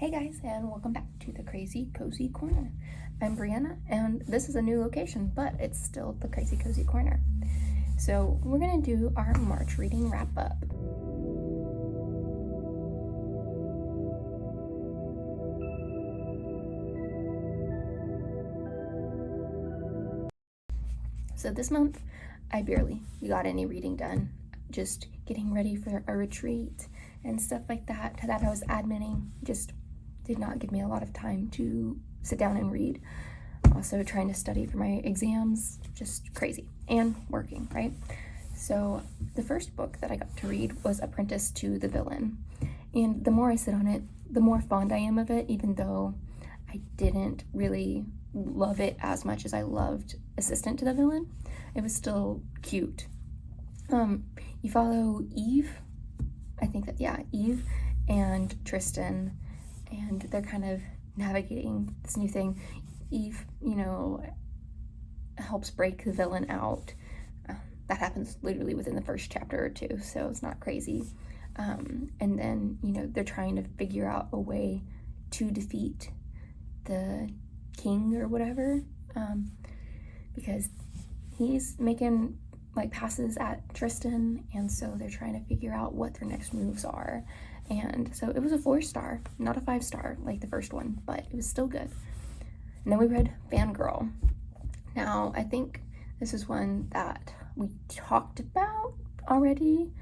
Hey guys, and welcome back to the Crazy Cozy Corner. I'm Brianna, and this is a new location, but it's still the Crazy Cozy Corner. So we're gonna do our March reading wrap up. So this month, I barely got any reading done. Just getting ready for a retreat and stuff like that I was adminning. Just did not give me a lot of time to sit down and read. Also trying to study for my exams, just crazy, and working, right? So the first book that I got to read was Apprentice to the Villain. And the more I sit on it, the more fond I am of it, even though I didn't really love it as much as I loved Assistant to the Villain. It was still cute. You follow Eve, Eve and Tristan, and they're kind of navigating this new thing. Eve, helps break the villain out. That happens literally within the first chapter or two, so it's not crazy. And then, they're trying to figure out a way to defeat the king or whatever, because he's making passes at Tristan, and so they're trying to figure out what their next moves are. And so it was a 4-star, not a 5-star like the first one, but it was still good. And then we read Fangirl. Now, I think this is one that we talked about already,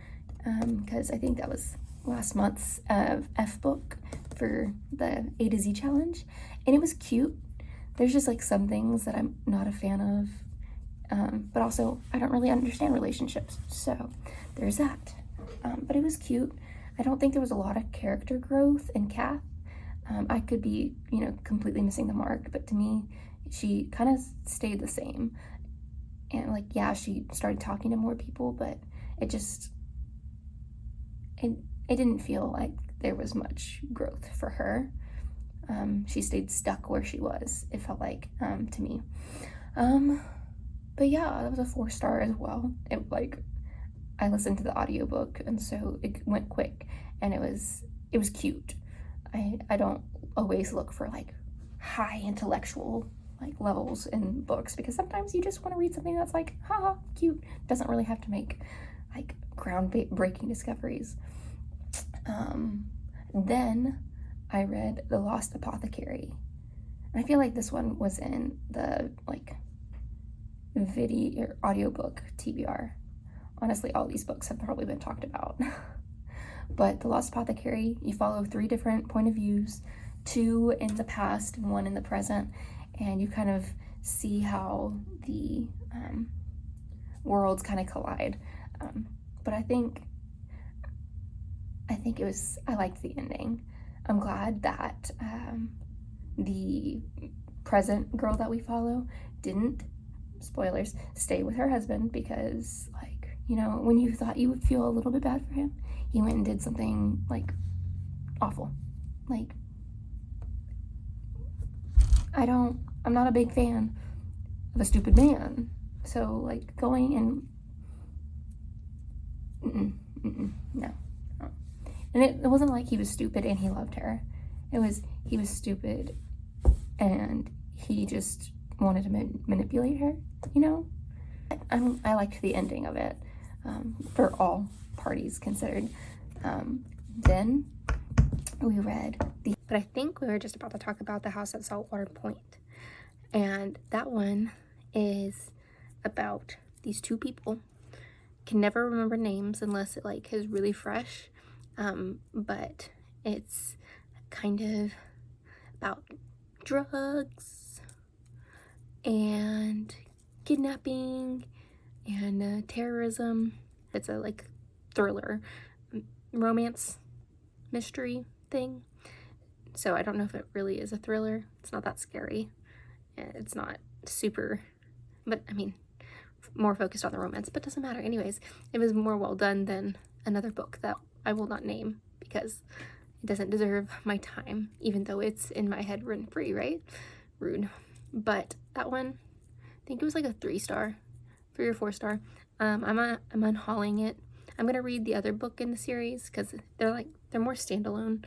because I think that was last month's F book for the A to Z challenge, and it was cute. There's just some things that I'm not a fan of, but also I don't really understand relationships, so there's that. But it was cute. I don't think there was a lot of character growth in Kath. I could be, completely missing the mark, but to me, she kind of stayed the same. And she started talking to more people, but it didn't feel like there was much growth for her. She stayed stuck where she was, it felt like, to me. But yeah, that was a 4-star as well. I listened to the audiobook, and so it went quick, and it was cute. I don't always look for high intellectual levels in books, because sometimes you just want to read something that's haha, cute. Doesn't really have to make groundbreaking discoveries. Then I read The Lost Apothecary. And I feel like this one was in the video or audiobook TBR. Honestly, all these books have probably been talked about. But The Lost Apothecary, you follow 3 different point of views, 2 in the past and 1 in the present, and you kind of see how the worlds kind of collide. But I think I liked the ending. I'm glad that the present girl that we follow didn't, spoilers, stay with her husband, because when you thought you would feel a little bit bad for him, he went and did something awful. I'm not a big fan of a stupid man, so going and no. And it wasn't like he was stupid and he loved her. It was, he was stupid and he just wanted to manipulate her, I liked the ending of it, for all parties considered. Then we read but I think we were just about to talk about The House at Saltwater Point. And that one is about these 2 people. Can never remember names unless it is really fresh. But it's kind of about drugs and kidnapping and terrorism. It's a thriller, romance, mystery thing. So I don't know if it really is a thriller. It's not that scary. It's not super, but I mean, more focused on the romance, but doesn't matter. Anyways, it was more well done than another book that I will not name because it doesn't deserve my time, even though it's in my head rent free, right? Rude. But that one, I think it was a 3-star, 3 or 4-star. I'm unhauling it. I'm gonna read the other book in the series because they're more standalone.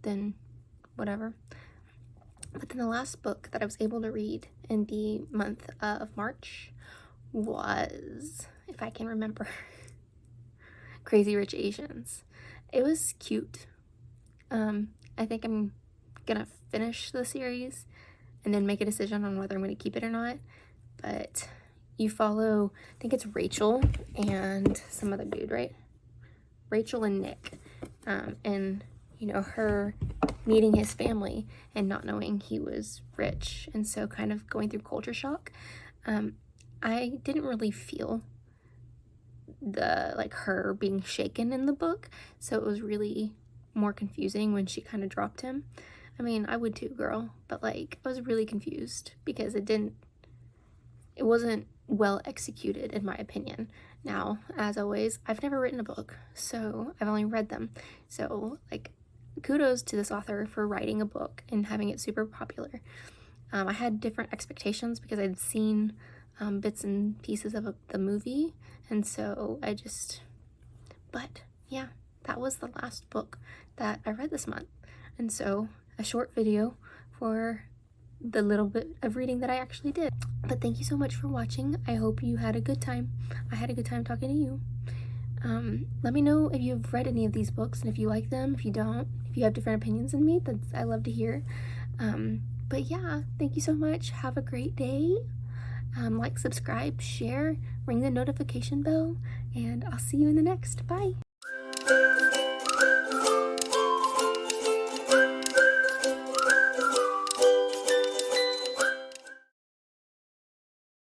then whatever. But then the last book that I was able to read in the month of March was, if I can remember, Crazy Rich Asians. It was cute. I think I'm gonna finish the series and then make a decision on whether I'm gonna keep it or not. But you follow, I think it's Rachel and some other dude, right? Rachel and Nick. And you know, her meeting his family and not knowing he was rich, and so kind of going through culture shock. I didn't really feel the, like, her being shaken in the book, so it was really more confusing when she kind of dropped him. I mean, I would too, girl, but like, I was really confused because it wasn't well executed in my opinion. Now, as always, I've never written a book, so I've only read them. So like, kudos to this author for writing a book and having it super popular. I had different expectations because I'd seen bits and pieces of the movie, and so but yeah, that was the last book that I read this month. And so a short video for the little bit of reading that I actually did. But thank you so much for watching. I hope you had a good time. I had a good time talking to you. Let me know if you've read any of these books and if you like them. If you don't, if you have different opinions than me, I love to hear. But yeah, thank you so much. Have a great day. Like, subscribe, share, ring the notification bell, and I'll see you in the next. Bye.